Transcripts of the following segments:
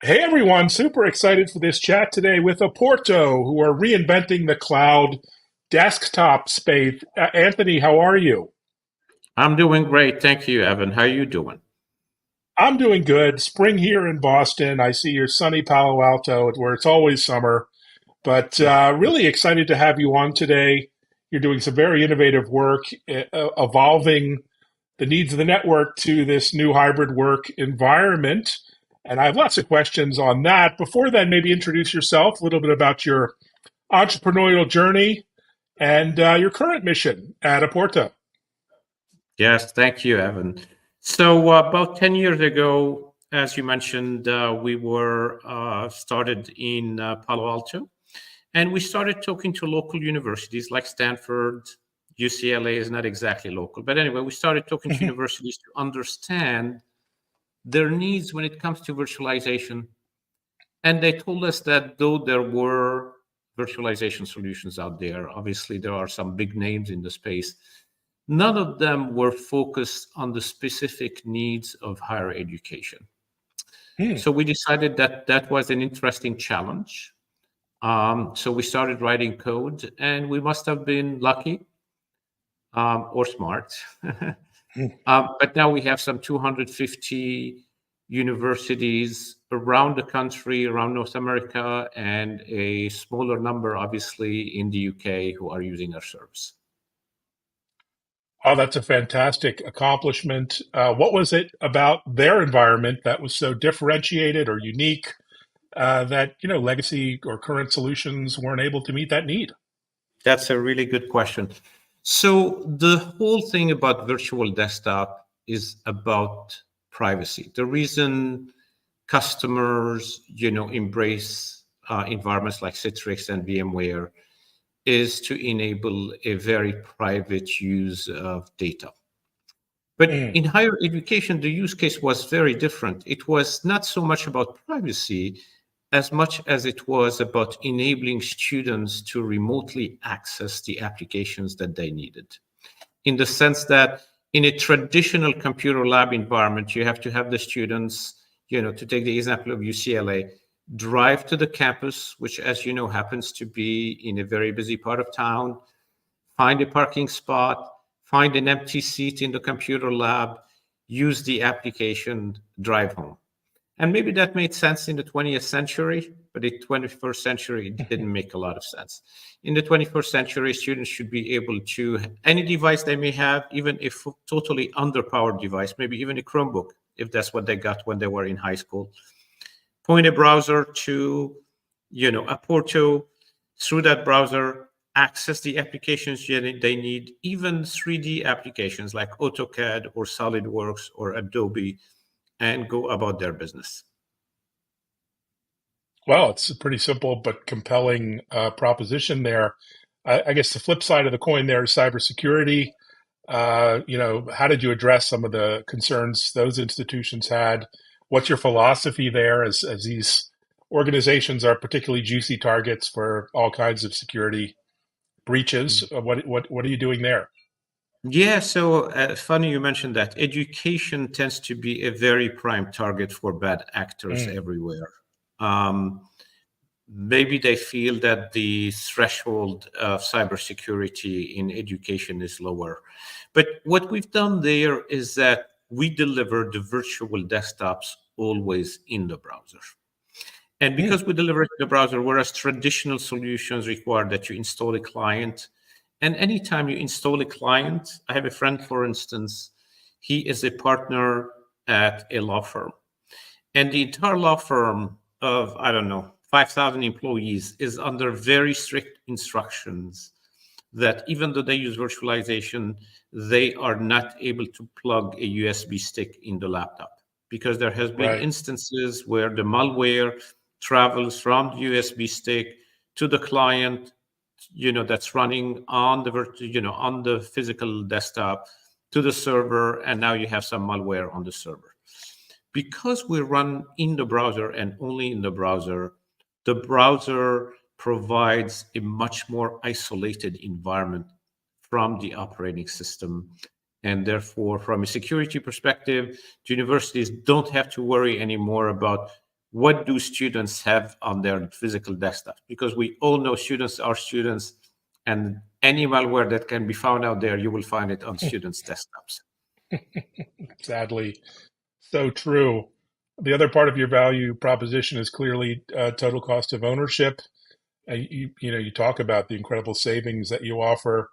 Hey everyone, super excited for this chat today with Aorto, who are reinventing the cloud desktop space. Anthony, how are you? I'm doing great. Thank you, Evan. How are you doing? I'm doing good. Spring here in Boston. I see your sunny Palo Alto, where it's always summer. But really excited to have you on today. You're doing some very innovative work, evolving the needs of the network to this new hybrid work environment. And I have lots of questions on that. Before then, maybe introduce yourself, a little bit about your entrepreneurial journey and your current mission at Aporta. Yes, thank you, Evan. So about 10 years ago, as you mentioned, we were started in Palo Alto, and we started talking to local universities like Stanford. UCLA is not exactly local, but anyway, we started talking to universities to understand their needs when it comes to virtualization. And they told us that though there were virtualization solutions out there, obviously there are some big names in the space, none of them were focused on the specific needs of higher education. Hmm. So we decided that that was an interesting challenge. So we started writing code, and we must have been lucky or smart. But now we have some 250 universities around the country, around North America, and a smaller number, obviously, in the UK who are using our service. Oh, that's a fantastic accomplishment. What was it about their environment that was so differentiated or unique that legacy or current solutions weren't able to meet that need? That's a really good question. So the whole thing about virtual desktop is about privacy. The reason customers, embrace environments like Citrix and VMware is to enable a very private use of data. But Mm. in higher education, the use case was very different. It was not so much about privacy as much as it was about enabling students to remotely access the applications that they needed. In the sense that in a traditional computer lab environment, you have to have the students, to take the example of UCLA, drive to the campus, which, as you know, happens to be in a very busy part of town, find a parking spot, find an empty seat in the computer lab, use the application, drive home. And maybe that made sense in the 20th century, but in the 21st century, it didn't make a lot of sense. In the 21st century, students should be able to, any device they may have, even a totally underpowered device, maybe even a Chromebook, if that's what they got when they were in high school, point a browser to, a portal, through that browser, access the applications they need, even 3D applications like AutoCAD or SolidWorks or Adobe, and go about their business. Well, it's a pretty simple but compelling proposition there. I guess the flip side of the coin there is cybersecurity. How did you address some of the concerns those institutions had? What's your philosophy there as these organizations are particularly juicy targets for all kinds of security breaches? What are you doing there? Yeah, so funny you mentioned that. Education tends to be a very prime target for bad actors Mm. everywhere. Um, Maybe they feel that the threshold of cybersecurity in education is lower. But what we've done there is that we deliver the virtual desktops always in the browser. And Mm. because we deliver it in the browser, whereas traditional solutions require that you install a client, and anytime you install a client, I have a friend, for instance, he is a partner at a law firm. And the entire law firm of, I don't know, 5,000 employees is under very strict instructions that even though they use virtualization, they are not able to plug a USB stick in the laptop because there has been Right. instances where the malware travels from the USB stick to the client, that's running on the on the physical desktop to the server, and now you have some malware on the server. Because we run in the browser and only in the browser provides a much more isolated environment from the operating system. And therefore, from a security perspective, the universities don't have to worry anymore about what do students have on their physical desktops? Because we all know students are students, and any malware that can be found out there, you will find it on students' desktops. Sadly, so true. The other part of your value proposition is clearly total cost of ownership. You talk about the incredible savings that you offer.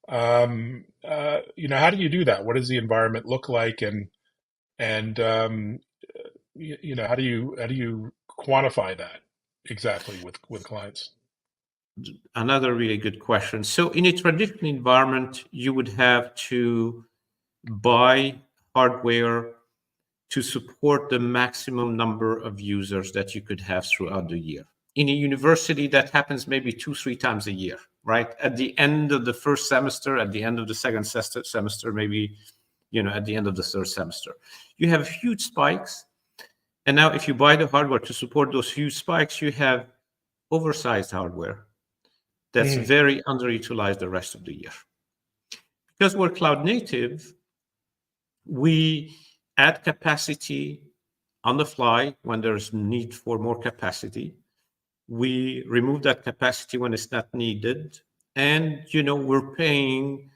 How do you do that? What does the environment look like, and how do you quantify that exactly with clients? Another really good question. So, in a traditional environment, you would have to buy hardware to support the maximum number of users that you could have throughout the year. In a university, that happens maybe 2-3 times a year, right? At the end of the first semester, at the end of the second semester, maybe, at the end of the third semester. You have huge spikes. And now if you buy the hardware to support those huge spikes, you have oversized hardware that's Mm, very underutilized the rest of the year. Because we're cloud native, we add capacity on the fly when there's need for more capacity. We remove that capacity when it's not needed. And, we're paying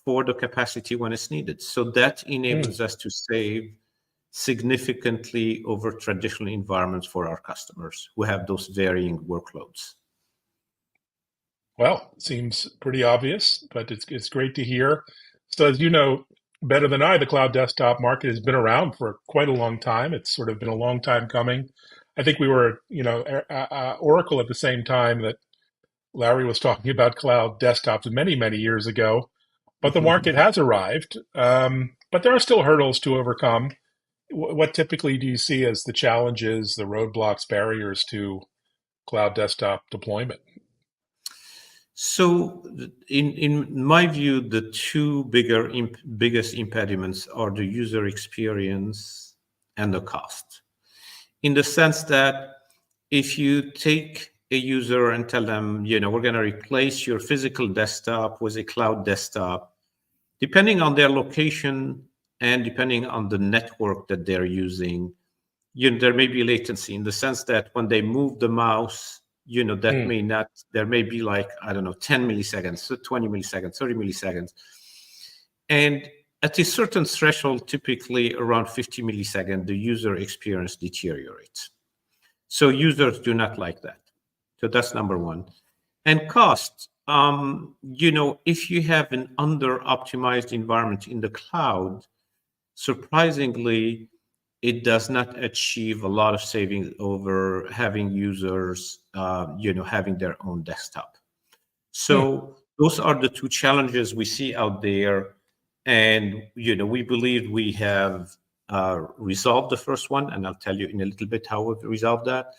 for the capacity when it's needed. So that mm. enables us to save significantly over traditional environments for our customers who have those varying workloads. Well, seems pretty obvious, but it's great to hear. So as you know better than I, the cloud desktop market has been around for quite a long time. It's sort of been a long time coming. I think we were, Oracle at the same time that Larry was talking about cloud desktops many, many years ago. But the market has arrived. But there are still hurdles to overcome. What typically do you see as the challenges, the roadblocks, barriers to cloud desktop deployment? So, in my view, the two biggest impediments are the user experience and the cost. In the sense that if you take a user and tell them, we're going to replace your physical desktop with a cloud desktop, depending on their location and depending on the network that they're using, there may be latency in the sense that when they move the mouse, that Mm, may not, there may be like, I don't know, 10 milliseconds, so 20 milliseconds, 30 milliseconds. And at a certain threshold, typically around 50 milliseconds, the user experience deteriorates. So users do not like that. So that's number one. And cost, if you have an under optimized environment in the cloud, surprisingly, it does not achieve a lot of savings over having users, having their own desktop. mm. So those are the two challenges we see out there, and we believe we have resolved the first one, and I'll tell you in a little bit how we've resolved that.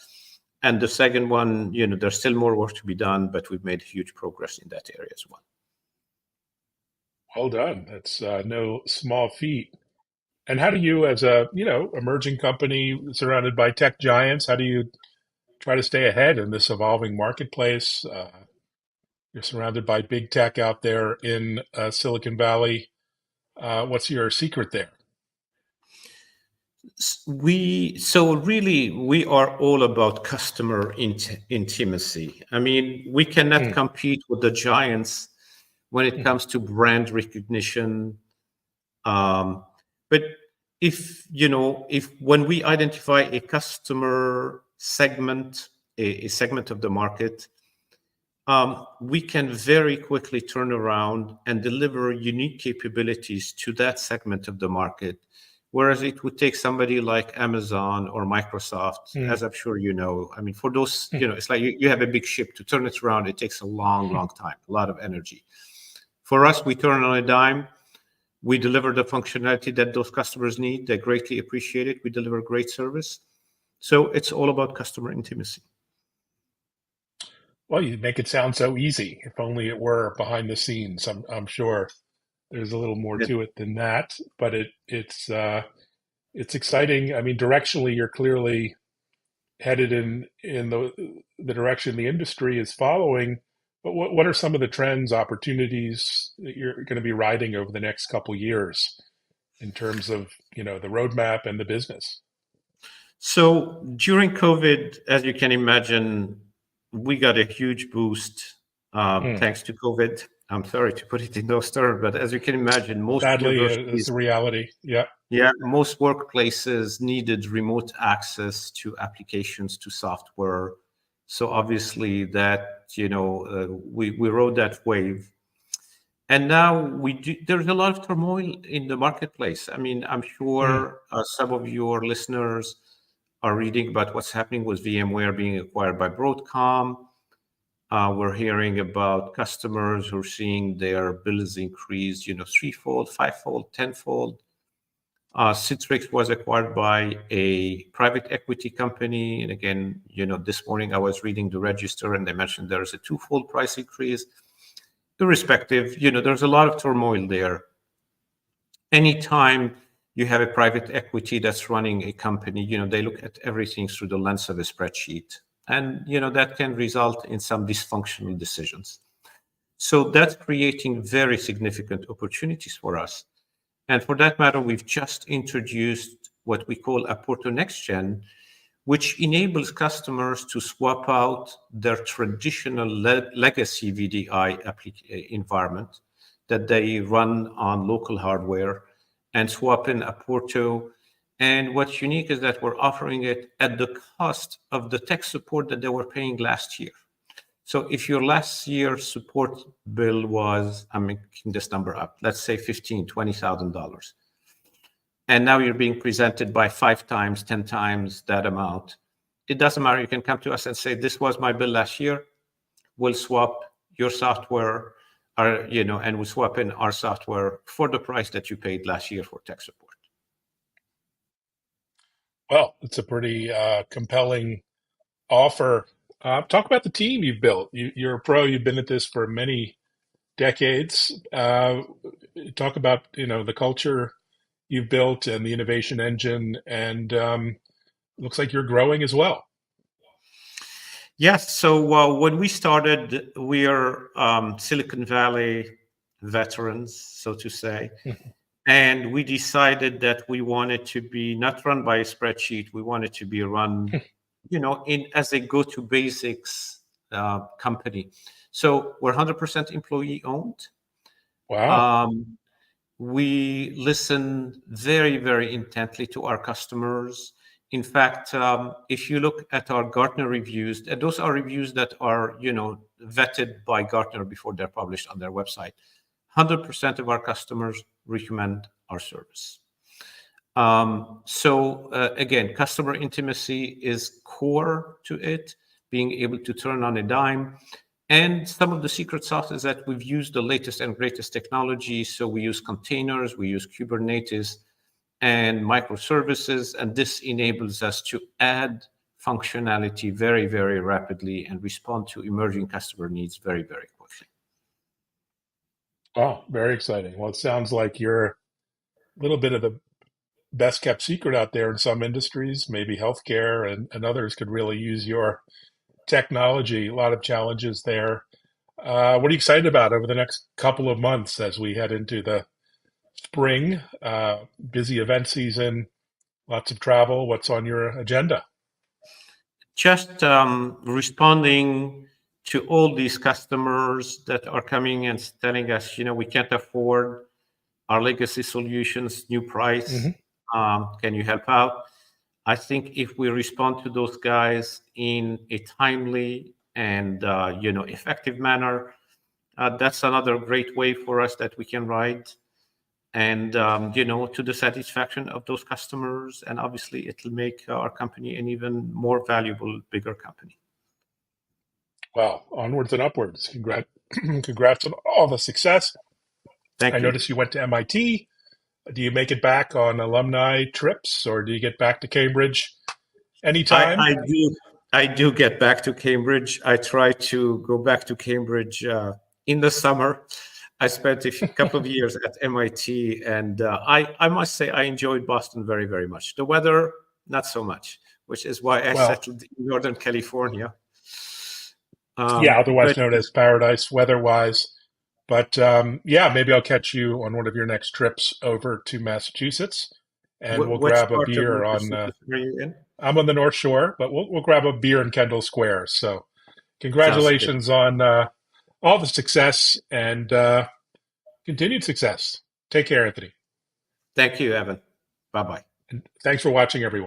And the second one, there's still more work to be done, but we've made huge progress in that area as well. Well done. That's no small feat. And how do you, as a emerging company surrounded by tech giants, how do you try to stay ahead in this evolving marketplace? You're surrounded by big tech out there in Silicon Valley. What's your secret there? We are all about customer intimacy. I mean, we cannot Mm, compete with the giants when it mhm, comes to brand recognition. But if when we identify a customer segment, a segment of the market, we can very quickly turn around and deliver unique capabilities to that segment of the market. Whereas it would take somebody like Amazon or Microsoft, mm, as I'm sure you know, I mean, for those, mm. it's like you have a big ship to turn it around. It takes a long, long time, a lot of energy. For us, we turn on a dime. We deliver the functionality that those customers need. They greatly appreciate it. We deliver great service. So it's all about customer intimacy. Well, you make it sound so easy. If only it were behind the scenes. I'm sure there's a little more to it than that, but it's exciting. I mean, directionally, you're clearly headed in the direction the industry is following. But what are some of the trends, opportunities that you're going to be riding over the next couple years in terms of the roadmap and the business? So during COVID, as you can imagine, we got a huge boost Mm. thanks to COVID. I'm sorry to put it in those terms, but as you can imagine, most Sadly, it's universities, the reality. Yeah. yeah, most workplaces needed remote access to applications, to software. So obviously, that we rode that wave, and now there's a lot of turmoil in the marketplace. I mean, I'm Mm. sure some of your listeners are reading about what's happening with VMware being acquired by Broadcom. We're hearing about customers who are seeing their bills increase, threefold, fivefold, tenfold. Citrix was acquired by a private equity company. And again, this morning I was reading the register and they mentioned there's a twofold price increase. Irrespective, there's a lot of turmoil there. Anytime you have a private equity that's running a company, they look at everything through the lens of a spreadsheet. And, that can result in some dysfunctional decisions. So that's creating very significant opportunities for us. And for that matter, we've just introduced what we call Aorto Next Gen, which enables customers to swap out their traditional legacy VDI environment that they run on local hardware and swap in Aorto. And what's unique is that we're offering it at the cost of the tech support that they were paying last year. So if your last year's support bill was, I'm making this number up, let's say $15,000, $20,000, and now you're being presented by 5 times, 10 times that amount, it doesn't matter. You can come to us and say, this was my bill last year. We'll swap your software, and we'll swap in our software for the price that you paid last year for tech support. Well, it's a pretty compelling offer. Talk about the team you've built. You're a pro. You've been at this for many decades. Talk about the culture you've built and the innovation engine, and looks like you're growing as well. Yes. So when we started, we are Silicon Valley veterans, so to say. And we decided that we wanted to be not run by a spreadsheet. We wanted to be run, as a go-to basics company. So we're 100% employee owned. Wow. Um, we listen very, very intently to our customers. In fact, if you look at our Gartner reviews, and those are reviews that are, vetted by Gartner before they're published on their website. 100% of our customers recommend our service. Again, customer intimacy is core to it, being able to turn on a dime. And some of the secret sauce is that we've used the latest and greatest technology. So we use containers, we use Kubernetes and microservices, and this enables us to add functionality very, very rapidly and respond to emerging customer needs very, very quickly. Oh, very exciting. Well, it sounds like you're a little bit of the best kept secret out there in some industries. Maybe healthcare and others could really use your technology. A lot of challenges there. What are you excited about over the next couple of months as we head into the spring? Busy event season, lots of travel. What's on your agenda? Just responding to all these customers that are coming and telling us, we can't afford our legacy solutions, new price. Hmm. Can you help out? I think if we respond to those guys in a timely and effective manner, that's another great way for us that we can ride, and to the satisfaction of those customers, and obviously it'll make our company an even more valuable, bigger company. Well, onwards and upwards. Congrats on all the success. I Thank you. noticed you went to MIT. Do you make it back on alumni trips, or do you get back to Cambridge anytime? I do get back to Cambridge. I try to go back to Cambridge in the summer. I spent a couple of years at MIT, and I must say I enjoyed Boston very, very much. The weather, not so much, which is why I Well, settled in Northern California. yeah, otherwise But known as paradise weather-wise. But yeah, maybe I'll catch you on one of your next trips over to Massachusetts, and we'll which grab a part of beer on. Massachusetts are you in? I'm on the North Shore, but we'll grab a beer in Kendall Square. So Sounds good. congratulations on all the success and continued success. Take care, Anthony. Thank you, Evan. Bye bye. And thanks for watching, everyone.